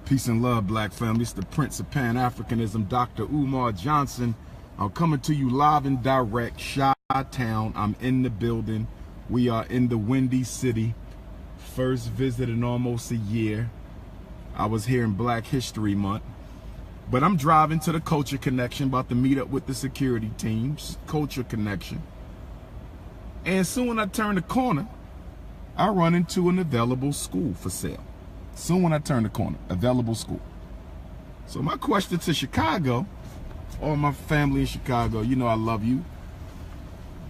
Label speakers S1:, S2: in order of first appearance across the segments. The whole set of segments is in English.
S1: Peace and love, black family. It's the Prince of Pan-Africanism, Dr. Umar Johnson. I'm coming to you live and direct, Chi-Town. I'm in the building. We are in the Windy City. First visit in almost a year. I was here in Black History Month. But I'm driving to the Culture Connection, about to meet up with the security teams. Culture Connection. And soon when I turn the corner, I run into an available school for sale. Soon when I turn the corner, available school. So my question to Chicago, or my family in Chicago, you know I love you,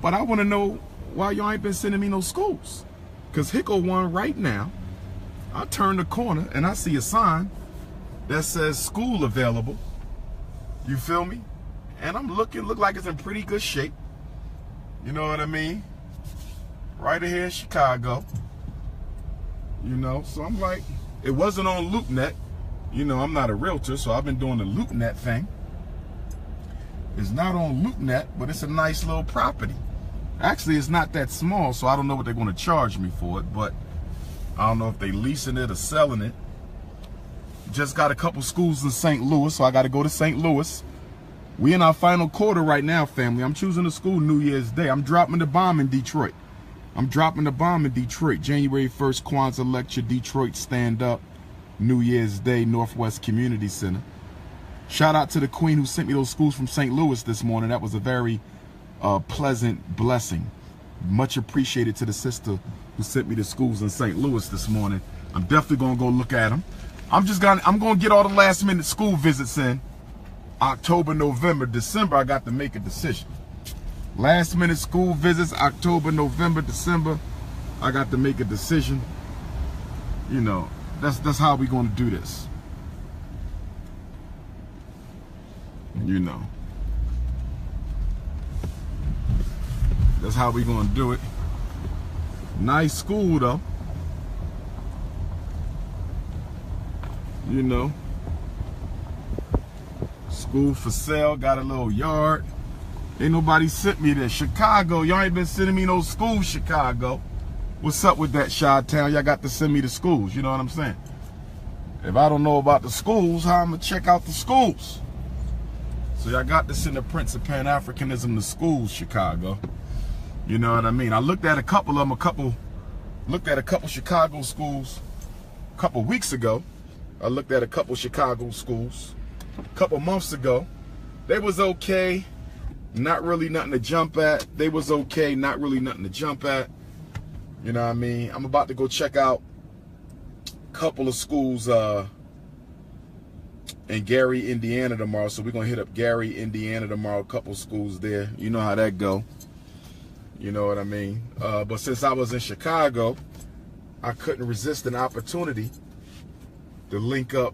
S1: but I want to know why y'all ain't been sending me no schools. Because here go one right now. I turn the corner and I see a sign that says school available. You feel me? And I'm look like it's in pretty good shape. You know what I mean? Right here in Chicago. You know, so I'm like, it wasn't on LoopNet. You know, I'm not a realtor, so I've been doing the LoopNet thing. It's not on LoopNet, but it's a nice little property. Actually, it's not that small, so I don't know what they're going to charge me for it, but I don't know if they leasing it or selling it. Just got a couple schools in St. Louis, so I got to go to St. Louis. We in our final quarter right now, family. I'm choosing a school New Year's Day. I'm dropping the bomb in Detroit. January 1st, Kwanzaa lecture, Detroit stand up, New Year's Day, Northwest Community Center. Shout out to the queen who sent me those schools from St. Louis this morning. That was a very pleasant blessing. Much appreciated to the sister who sent me the schools in St. Louis this morning. I'm definitely gonna go look at them. I'm gonna get all the last minute school visits in. October, November, December, I got to make a decision. Last minute school visits, October, November, December, I got to make a decision. You know, that's how we gonna do this. You know. That's how we gonna do it. Nice school though. You know. School for sale, got a little yard. Ain't nobody sent me there. Chicago, y'all ain't been sending me no schools, Chicago. What's up with that, Chi-Town? Y'all got to send me the schools, you know what I'm saying? If I don't know about the schools, how I'm gonna check out the schools? So y'all got to send the Prince of Pan-Africanism to schools, Chicago. You know what I mean? I looked at a couple of them, looked at a couple Chicago schools a couple weeks ago. I looked at a couple Chicago schools a couple months ago. They was okay. Not really nothing to jump at. They was okay, not really nothing to jump at. You know what I mean? I'm about to go check out a couple of schools in Gary, Indiana tomorrow. So we're going to hit up Gary, Indiana tomorrow. A couple schools there. You know how that go. You know what I mean? But since I was in Chicago, I couldn't resist an opportunity to link up,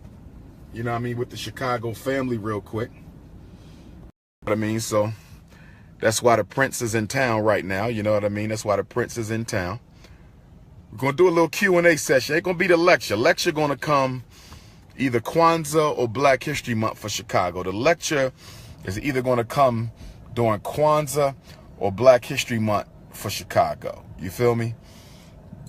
S1: you know what I mean, with the Chicago family real quick. You know what I mean? So that's why the Prince is in town right now. You know what I mean? That's why the Prince is in town. We're going to do a little Q&A session. Ain't going to be the lecture. Lecture going to come either Kwanzaa or Black History Month for Chicago. The lecture is either going to come during Kwanzaa or Black History Month for Chicago. You feel me?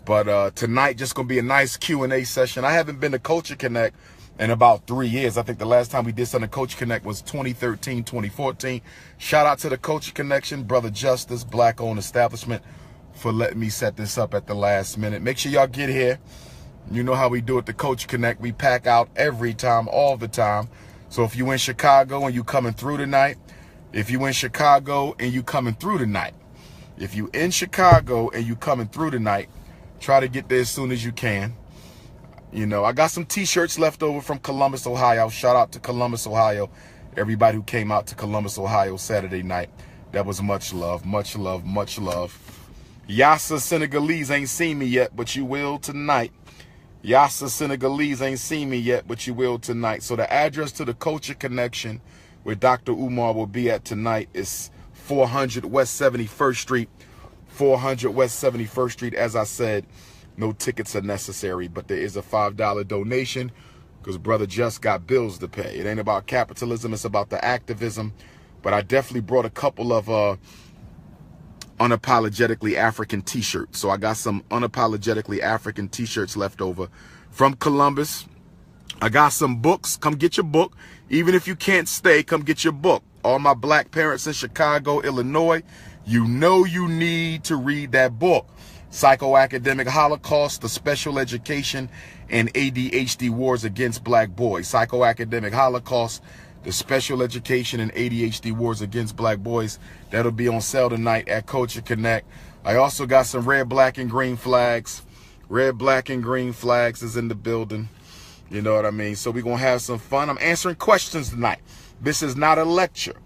S1: But tonight just going to be a nice Q&A session. I haven't been to Culture Connect in about 3 years. I think the last time we did something Culture Connect was 2013, 2014. Shout out to the Culture Connection, Brother Justice, black-owned establishment, for letting me set this up at the last minute. Make sure y'all get here. You know how we do it, the Culture Connect. We pack out every time, all the time. So if you in Chicago and you coming through tonight, if you in Chicago and you coming through tonight, if you in Chicago and you coming through tonight, try to get there as soon as you can. You know, I got some t-shirts left over from Columbus, Ohio. Shout out to Columbus, Ohio. Everybody who came out to Columbus, Ohio Saturday night. That was much love, much love, much love. Yassa Senegalese ain't seen me yet, but you will tonight. Yassa Senegalese ain't seen me yet, but you will tonight. So the address to the Culture Connection where Dr. Umar will be at tonight is 400 West 71st Street. 400 West 71st Street. As I said, no tickets are necessary, but there is a $5 donation because brother just got bills to pay. It ain't about capitalism, it's about the activism. But I definitely brought a couple of unapologetically African t-shirts. So I got some unapologetically African t-shirts left over from Columbus. I got some books. Come get your book. Even if you can't stay, come get your book. All my black parents in Chicago, Illinois, you know you need to read that book. Psychoacademic Holocaust, the Special Education and ADHD Wars Against Black Boys. Psychoacademic Holocaust, the Special Education and ADHD Wars Against Black Boys. That'll be on sale tonight at Culture Connect. I also got some red, black, and green flags. Red, black, and green flags is in the building. You know what I mean? So we're going to have some fun. I'm answering questions tonight. This is not a lecture.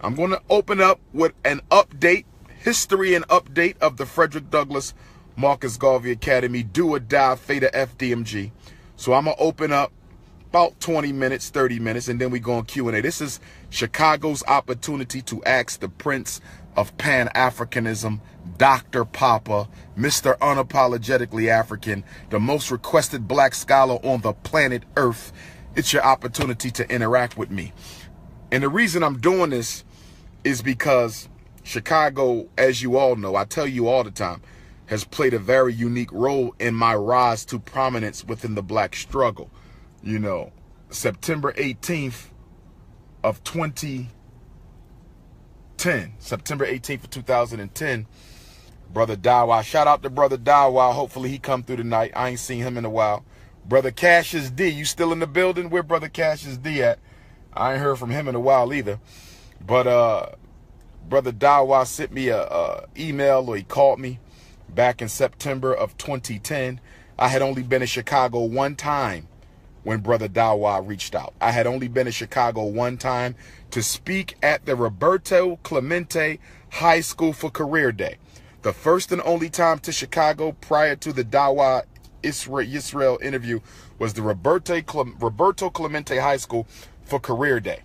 S1: I'm going to open up with an update, history and update of the Frederick Douglass Marcus Garvey Academy Do or Die Theta FDMG. So I'm going to open up about 20 minutes, 30 minutes, and then we go on Q&A. This is Chicago's opportunity to ask the Prince of Pan-Africanism, Dr. Papa, Mr. Unapologetically African, the most requested black scholar on the planet Earth. It's your opportunity to interact with me. And the reason I'm doing this is because Chicago, as you all know, I tell you all the time, has played a very unique role in my rise to prominence within the black struggle. You know, September 18th of 2010, September 18th of 2010, Brother Dawa, shout out to Brother Dawa. Hopefully he come through tonight. I ain't seen him in a while. Brother Cassius D, you still in the building? Where Brother Cassius D at? I ain't heard from him in a while either. But Brother Dawa sent me a email, or he called me back in September of 2010. I had only been in Chicago one time when Brother Dawa reached out. I had only been in Chicago one time to speak at the Roberto Clemente High School for Career Day. The first and only time to Chicago prior to the Dawa Israel interview was the Roberto Clemente High School for Career Day.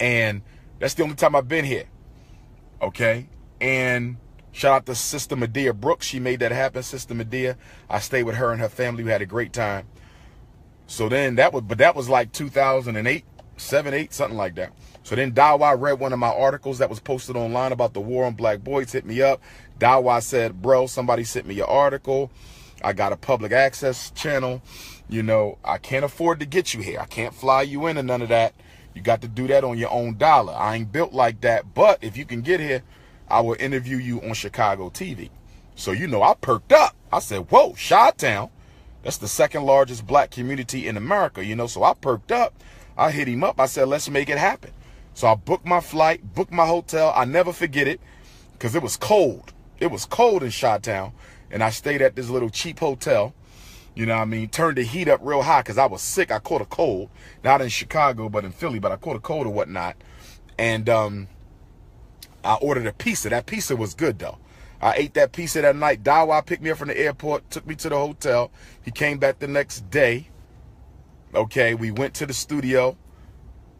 S1: And that's the only time I've been here. Okay? And shout out to Sister Medea Brooks. She made that happen, Sister Medea. I stayed with her and her family. We had a great time. So then that was like 2008, 7, 8, something like that. So then Dawa read one of my articles that was posted online about the war on black boys, hit me up. Dawa said, bro, somebody sent me your article. I got a public access channel. You know, I can't afford to get you here. I can't fly you in and none of that. You got to do that on your own dollar. I ain't built like that. But if you can get here, I will interview you on Chicago TV. So, you know, I perked up. I said, whoa, Chi-Town. That's the second largest black community in America, you know. So I perked up. I hit him up. I said, let's make it happen. So I booked my flight, booked my hotel. I never forget it because it was cold. It was cold in Chi-Town. And I stayed at this little cheap hotel. You know what I mean? Turned the heat up real high because I was sick. I caught a cold. Not in Chicago, but in Philly. But I caught a cold or whatnot. And I ordered a pizza. That pizza was good, though. I ate that pizza that night. Dawa picked me up from the airport, took me to the hotel. He came back the next day. Okay, we went to the studio.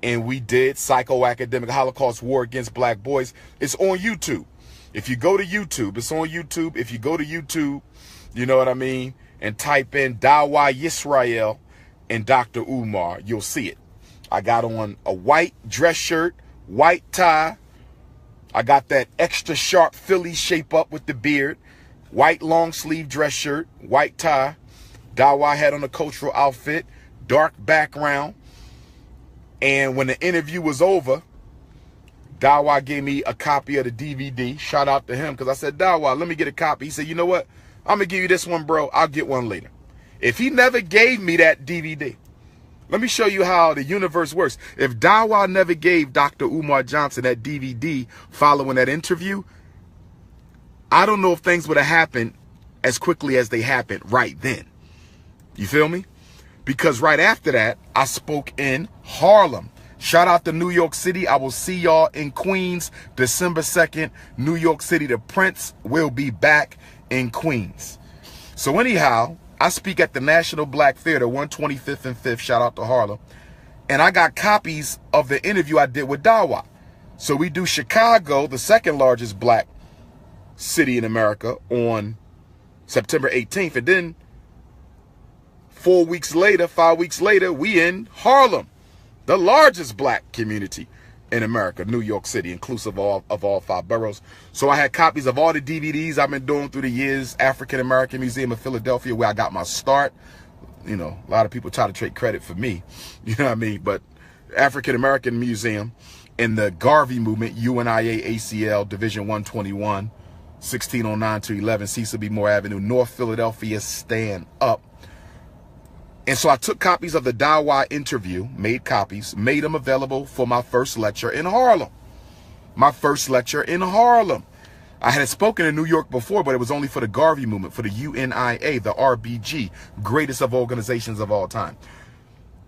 S1: And we did Psychoacademic Holocaust War Against Black Boys. It's on YouTube. If you go to YouTube, it's on YouTube. If you go to YouTube, you know what I mean, and type in Dawa Yisrael and Dr. Umar, you'll see it. I got on a white dress shirt, white tie. I got that extra sharp Philly shape up with the beard, white long sleeve dress shirt, white tie. Dawa had on a cultural outfit, dark background. And when the interview was over, Dawa gave me a copy of the DVD. Shout out to him because I said, Dawa, let me get a copy. He said, you know what? I'm going to give you this one, bro. I'll get one later. If he never gave me that DVD, let me show you how the universe works. If Dawa never gave Dr. Umar Johnson that DVD following that interview, I don't know if things would have happened as quickly as they happened right then. You feel me? Because right after that, I spoke in Harlem. Shout out to New York City. I will see y'all in Queens, December 2nd, New York City. The Prince will be back in Queens. So anyhow, I speak at the National Black Theater, 125th and 5th. Shout out to Harlem. And I got copies of the interview I did with Dawa. So we do Chicago, the second largest black city in America, on September 18th. And then 5 weeks later, we in Harlem, the largest black community in America, New York City, inclusive of all 5 boroughs. So I had copies of all the DVDs I've been doing through the years. African American Museum of Philadelphia, where I got my start. you know, a lot of people try to take credit for me. You know what I mean? But African American Museum and the Garvey movement, UNIA ACL, Division 121, 1609 to 11, Cecil B. Moore Avenue, North Philadelphia, stand up. And so I took copies of the Dawa interview, made copies, made them available for my first lecture in Harlem. My first lecture in Harlem. I had spoken in New York before, but it was only for the Garvey movement, for the UNIA, the RBG, greatest of organizations of all time,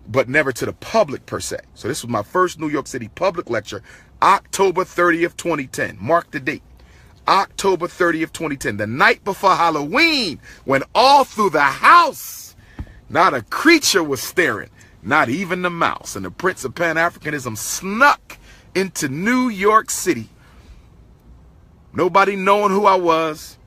S1: but never to the public per se. So this was my first New York City public lecture, October 30th, 2010. Mark the date. October 30th, 2010, the night before Halloween, when all through the house, not a creature was staring, not even the mouse. And the Prince of Pan-Africanism snuck into New York City, nobody knowing who I was.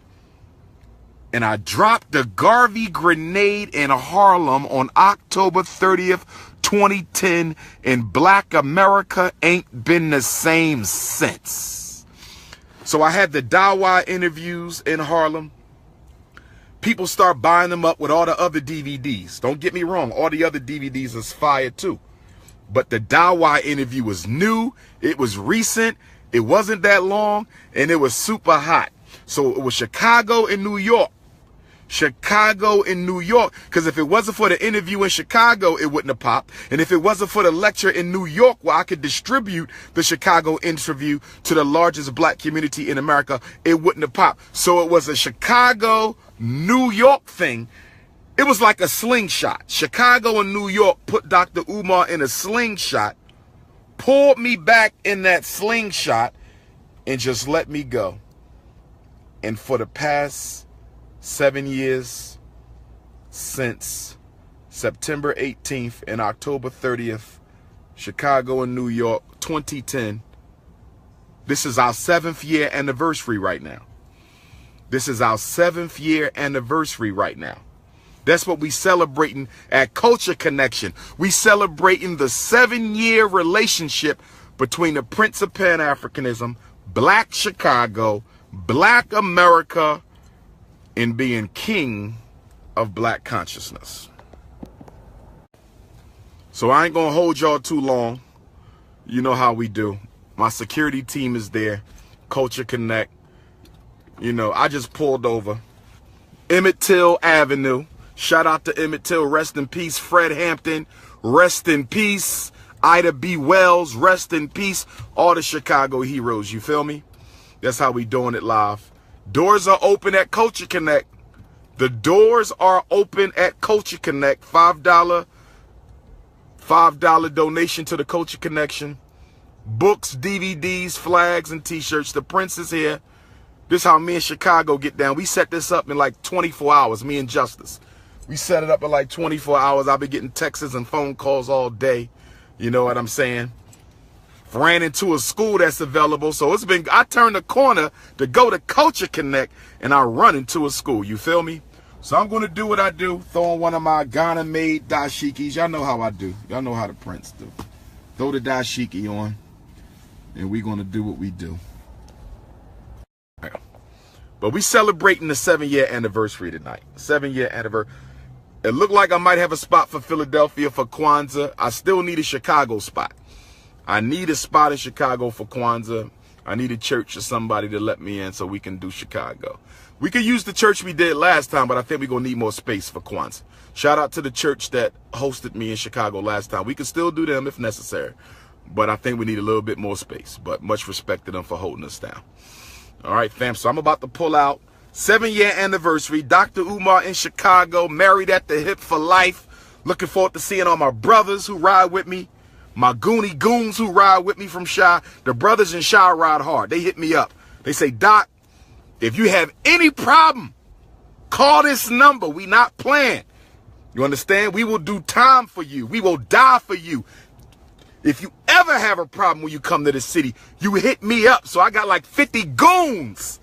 S1: And I dropped the Garvey grenade in Harlem on October 30th, 2010. And Black America ain't been the same since. So I had the Dawa interviews in Harlem. People start buying them up with all the other DVDs. Don't get me wrong. All the other DVDs is fire too. But the Dawa interview was new. It was recent. It wasn't that long. And it was super hot. So it was Chicago and New York. Chicago and New York. Because if it wasn't for the interview in Chicago, it wouldn't have popped. And if it wasn't for the lecture in New York, where I could distribute the Chicago interview to the largest black community in America, it wouldn't have popped. So it was a Chicago, New York thing. It was like a slingshot. Chicago and New York put Dr. Umar in a slingshot, pulled me back in that slingshot, and just let me go. And for the past 7 years, since September 18th and October 30th, Chicago and New York, 2010, this is our 7th year anniversary right now. This is our 7th year anniversary right now. That's what we celebrating at Culture Connection. We celebrating the 7-year relationship between the Prince of Pan-Africanism, Black Chicago, Black America, and being king of black consciousness. So I ain't gonna hold y'all too long. You know how we do. My security team is there. Culture Connect. You know, I just pulled over. Emmett Till Avenue. Shout out to Emmett Till. Rest in peace. Fred Hampton. Rest in peace. Ida B. Wells. Rest in peace. All the Chicago heroes. You feel me? That's how we doing it live. Doors are open at Culture Connect. The doors are open at Culture Connect. $5 donation to the Culture Connection. Books, DVDs, flags, and t-shirts. The Prince is here. This is how me and Chicago get down. We set this up in like 24 hours, me and Justice. We set it up in like 24 hours. I've been getting texts and phone calls all day. You know what I'm saying? Ran into a school that's available. So it's been, I turned the corner to go to Culture Connect and I run into a school. You feel me? So I'm going to do what I do. Throw on one of my Ghana-made dashikis. Y'all know how I do. Y'all know how the Prince do. Throw the dashiki on and we're going to do what we do. But we celebrating the 7-year anniversary tonight. 7-year anniversary. It looked like I might have a spot for Philadelphia for Kwanzaa. I still need a Chicago spot. I need a spot in Chicago for Kwanzaa. I need a church or somebody to let me in so we can do Chicago. We could use the church we did last time, but I think we're going to need more space for Kwanzaa. Shout out to the church that hosted me in Chicago last time. We can still do them if necessary, but I think we need a little bit more space. But much respect to them for holding us down. All right, fam, so I'm about to pull out. 7-year anniversary. Dr. Umar in Chicago, married at the hip for life. Looking forward to seeing all my brothers who ride with me. My Goonie goons who ride with me from Chi. The brothers in Chi ride hard. They hit me up. They say, Doc, if you have any problem, call this number. We not playing. You understand? We will do time for you. We will die for you. If you ever have a problem when you come to the city, you hit me up. So I got like 50 goons